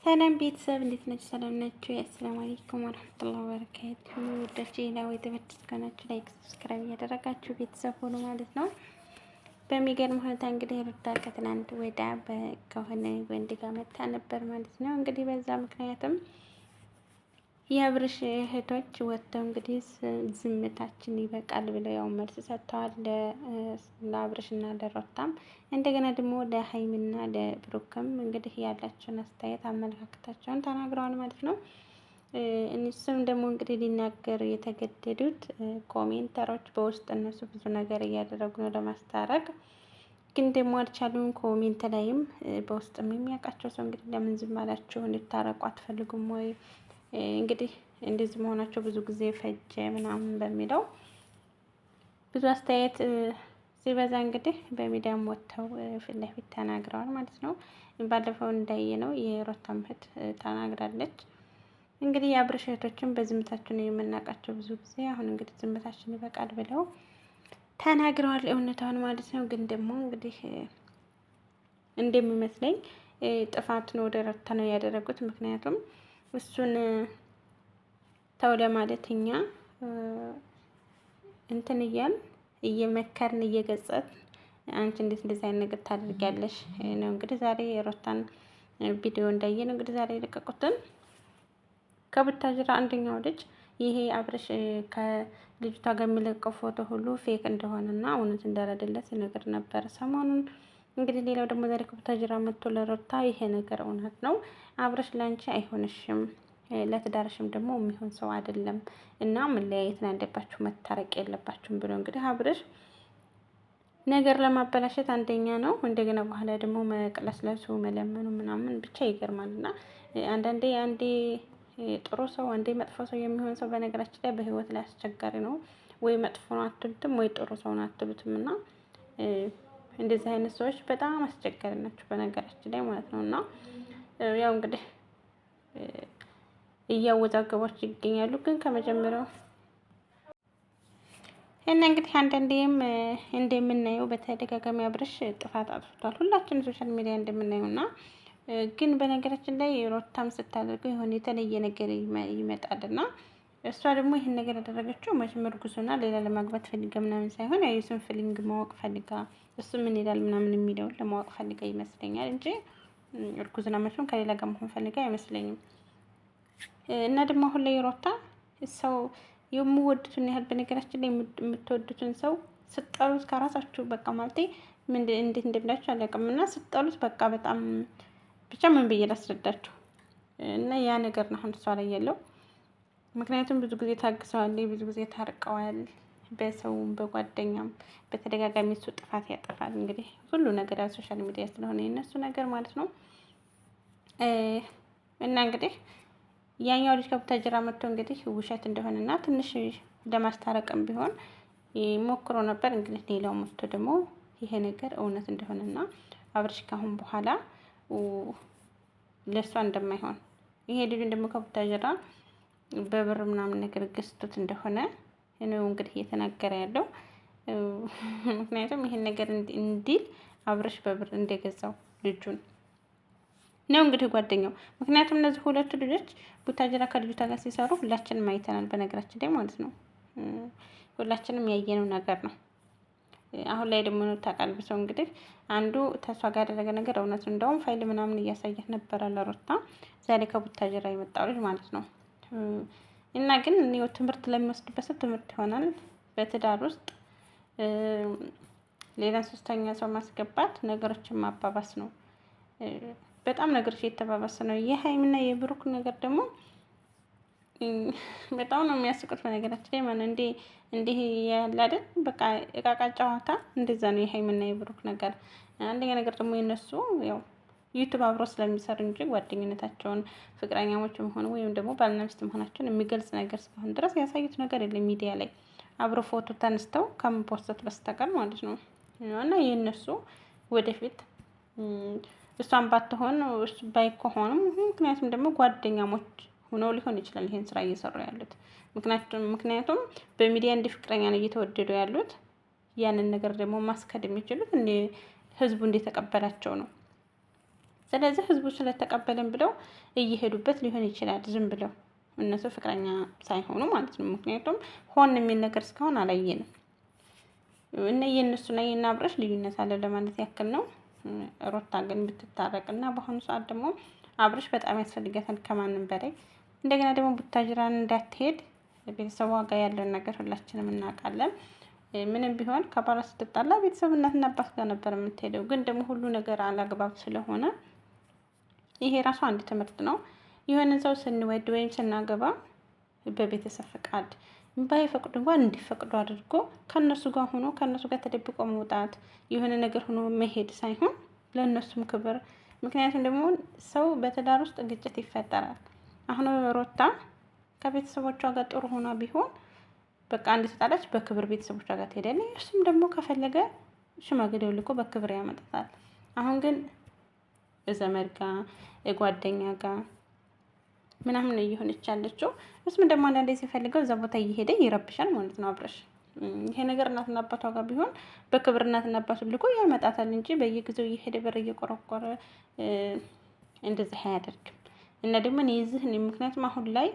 ሰላም ቤተሰብ እንዴት ናችሁ? ሰላም ናችሁ? አሰላሙ አለይኩም ወራህመቱላሂ ወበረካቱሁ። ወዳችሁ ሌላው የተበተስከናችሁ ላይክ ሰብስክራይብ እያደረጋችሁ ቤተሰብ ሆኖ ማለት ነው። በሚገርም ሁኔታ እንግዲህ ሩታ ከትናንት ወዳ ከሆነ ወንድ ጋር መታ ነበር ማለት ነው። እንግዲህ በዛ ምክንያትም የአብርሽ እህቶች ወጥተው እንግዲህ ዝምታችን ይበቃል ብለው ያው መልስ ሰጥተዋል ለአብርሽ እና ለሩታም እንደገና ደግሞ ለሀይሚና ለብሩክም እንግዲህ ያላቸውን አስተያየት አመለካከታቸውን ተናግረዋል ማለት ነው። እነሱም ደግሞ እንግዲህ ሊናገሩ የተገደዱት ኮሜንተሮች በውስጥ እነሱ ብዙ ነገር እያደረጉ ነው ለማስታረቅ፣ ግን ደግሞ አልቻሉም። ኮሜንት ላይም በውስጥም የሚያውቃቸው ሰው እንግዲህ ለምን ዝም አላችሁ? እንድታረቁ አትፈልጉም ወይ? እንግዲህ እንደዚህ መሆናቸው ብዙ ጊዜ ፈጀ ምናምን በሚለው ብዙ አስተያየት ሲበዛ እንግዲህ በሚዲያም ወጥተው ፊት ለፊት ተናግረዋል ማለት ነው። ባለፈው እንዳየነው የሩታም እህት ተናግራለች። እንግዲህ የአብርሽ እህቶችም በዝምታችን ነው የምናውቃቸው ብዙ ጊዜ። አሁን እንግዲህ ዝምታችን ይበቃል ብለው ተናግረዋል እውነታውን ማለት ነው። ግን ደግሞ እንግዲህ እንደሚመስለኝ ጥፋቱን ወደ ሩታ ነው ያደረጉት። ምክንያቱም እሱን ተው ለማለት እኛ እንትን እያልን እየመከርን እየገጸት አንቺ እንዴት እንደዚህ አይነት ነገር ታደርጊያለሽ ነው። እንግዲህ ዛሬ የሩታን ቪዲዮ እንዳየን እንግዲህ ዛሬ የለቀቁትን ከቡታጅራ አንደኛው ልጅ ይሄ አብርሽ ከልጅቷ ጋር የሚለቀው ፎቶ ሁሉ ፌክ እንደሆነና እውነት እንዳላደለት ነገር ነበር ሰሞኑን። እንግዲህ ሌላው ደግሞ ዛሬ ከቡታጅራ መጥቶ ለሩታ ይሄ ነገር እውነት ነው፣ አብርሽ ላንቺ አይሆንሽም፣ ለትዳርሽም ደግሞ የሚሆን ሰው አይደለም እና መለያየት ነው ያለባችሁ፣ መታረቅ የለባችሁም ብሎ እንግዲህ አብርሽ ነገር ለማበላሸት አንደኛ ነው። እንደገና በኋላ ደግሞ መቅለስለሱ መለመኑ ምናምን ብቻ ይገርማል። እና አንዳንዴ አንዴ ጥሩ ሰው አንዴ መጥፎ ሰው የሚሆን ሰው በነገራችን ላይ በህይወት ላይ አስቸጋሪ ነው። ወይ መጥፎ ነው አትሉትም፣ ወይ ጥሩ ሰው ነው አትሉትም። እና እንደዚህ አይነት ሰዎች በጣም አስቸጋሪ ናቸው በነገራችን ላይ ማለት ነው። እና ያው እንግዲህ እያወዛገባቸው ይገኛሉ። ግን ከመጀመሪያው እና እንግዲህ አንዳንዴም እንደምናየው በተደጋጋሚ አብርሽ ጥፋት አጥፍቷል፣ ሁላችንም ሶሻል ሚዲያ እንደምናየው እና ግን በነገራችን ላይ ሩታም ስታደርገው የሆነ የተለየ ነገር ይመጣልና እሷ ደግሞ ይህን ነገር ያደረገችው መቼም እርጉዝና ሌላ ለማግባት ፈልጋ ምናምን ሳይሆን ያው የሱን ፊሊንግ ማወቅ ፈልጋ እሱ ምን ይላል ምናምን የሚለውን ለማወቅ ፈልጋ ይመስለኛል እንጂ እርጉዝና መቼም ከሌላ ጋር መሆን ፈልጋ አይመስለኝም። እና ደግሞ አሁን ላይ ሩታ ሰው የምወዱትን ያህል በነገራችን ላይ የምትወዱትን ሰው ስጠሉት ከራሳችሁ በቃ ማለቴ እንዴት እንደምላችሁ አላውቅም። እና ስጠሉት በቃ በጣም ብቻ ምን ብዬ ላስረዳችሁ። እና ያ ነገር ነው አሁን እሷ ላይ ያለው። ምክንያቱም ብዙ ጊዜ ታግሰዋል፣ ብዙ ጊዜ ታርቀዋል፣ በሰውም በጓደኛም በተደጋጋሚ እሱ ጥፋት ያጠፋል። እንግዲህ ሁሉ ነገር ያው ሶሻል ሚዲያ ስለሆነ የነሱ ነገር ማለት ነው። እና እንግዲህ ያኛው ልጅ ከቡታጅራ መጥቶ እንግዲህ ውሸት እንደሆነና ትንሽ ለማስታረቅም ቢሆን ሞክሮ ነበር። እንግዲህ ሌላው መጥቶ ደግሞ ይሄ ነገር እውነት እንደሆነና አብርሽ ካሁን በኋላ ለእሷ እንደማይሆን ይሄ ልጅ ደግሞ ከቡታጅራ በብር ምናምን ነገር ገዝቶት እንደሆነ ነው እንግዲህ እየተናገረ ያለው። ምክንያቱም ይሄን ነገር እንዲል አብርሽ በብር እንደገዛው ልጁን ነው እንግዲህ ጓደኛው። ምክንያቱም እነዚህ ሁለቱ ልጆች ቡታጅራ ከልጅቷ ጋር ሲሰሩ ሁላችንም አይተናል በነገራችን ላይ ማለት ነው። ሁላችንም ያየነው ነገር ነው። አሁን ላይ ደግሞ ነው ተቀልብሰው እንግዲህ አንዱ ተስፋ ጋር ያደረገ ነገር እውነት ነው። እንደውም ፋይል ምናምን እያሳየት ነበረ ለሩታ ዛሬ ከቡታጅራ የመጣው ልጅ ማለት ነው። እና ግን እኔው ትምህርት ለሚወስድበት ሰው ትምህርት ይሆናል። በትዳር ውስጥ ሌላ ሶስተኛ ሰው ማስገባት ነገሮችን ማባባስ ነው። በጣም ነገሮች እየተባባሰ ነው። የሀይሚና የብሩክ ነገር ደግሞ በጣም ነው የሚያስቁት በነገራችን ላይ ማለት እንዴ እንዲህ ያለ አይደል በቃ እቃቃ ጨዋታ እንደዛ ነው የሀይሚና የብሩክ ነገር። አንደኛ ነገር ደግሞ የነሱ ያው ዩቲዩብ አብሮ ስለሚሰሩ እንጂ ጓደኝነታቸውን ፍቅረኛሞችም ሆነ ወይም ደግሞ ባልና ሚስት መሆናቸውን የሚገልጽ ነገር እስካሁን ድረስ ያሳዩት ነገር የለም ሚዲያ ላይ አብሮ ፎቶ ተነስተው ከመፖስት በስተቀር ማለት ነው። እና የነሱ ወደፊት እሷን ባትሆን እሱ ባይኮሆንም ምክንያቱም ደግሞ ጓደኛሞች ሆነው ሊሆን ይችላል ይሄን ስራ እየሰሩ ያሉት። ምክንያቱም በሚዲያ እንደ ፍቅረኛ ነው እየተወደዱ ያሉት። ያንን ነገር ደግሞ ማስከድ የሚችሉት ህዝቡ እንደተቀበላቸው ነው። ስለዚህ ህዝቡ ስለተቀበለን ብለው እየሄዱበት ሊሆን ይችላል፣ ዝም ብለው እነሱ ፍቅረኛ ሳይሆኑ ማለት ነው። ምክንያቱም ሆን የሚል ነገር እስካሁን አላየንም። እና የእነሱና የእነ አብርሽ ልዩነት አለ ለማለት ያክል ነው። ሩታ ግን ብትታረቅና በአሁኑ ሰዓት ደግሞ አብርሽ በጣም ያስፈልጋታል ከማንም በላይ። እንደገና ደግሞ ቡታጅራን እንዳትሄድ ቤተሰቧ ጋር ያለውን ነገር ሁላችንም እናውቃለን። ምንም ቢሆን ከባሏ ስትጣላ ቤተሰብ እናትና አባት ጋር ነበር የምትሄደው። ግን ደግሞ ሁሉ ነገር አላግባብ ስለሆነ ይሄ ራሱ አንድ ትምህርት ነው። የሆነ ሰው ስንወድ ወይም ስናገባ በቤተሰብ ፈቃድ ባይፈቅዱ እንኳን እንዲፈቅዱ አድርጎ ከነሱ ጋር ሆኖ ከነሱ ጋር ተደብቆ መውጣት የሆነ ነገር ሆኖ መሄድ ሳይሆን ለእነሱም ክብር። ምክንያቱም ደግሞ ሰው በትዳር ውስጥ ግጭት ይፈጠራል። አሁን ሩታ ከቤተሰቦቿ ጋር ጥሩ ሆና ቢሆን በቃ አንድ ተጣላች በክብር ቤተሰቦቿ ጋር ትሄዳለች። እሱም ደግሞ ከፈለገ ሽማግሌው ልኮ በክብር ያመጣታል። አሁን ግን ዘመድ ጋር ጓደኛ ጋር ምናምን እየሆነች ያለችው። እሱም ደግሞ አንዳንዴ ሲፈልገው እዛ ቦታ እየሄደ ይረብሻል ማለት ነው አብርሽ። ይሄ ነገር እናትና አባቷ ጋር ቢሆን በክብር እናትና አባቱ ልኮ ያመጣታል እንጂ በየጊዜው እየሄደ በር እየቆረቆረ እንደዚህ አያደርግም። እና ደግሞ እኔ ምክንያቱም አሁን ላይ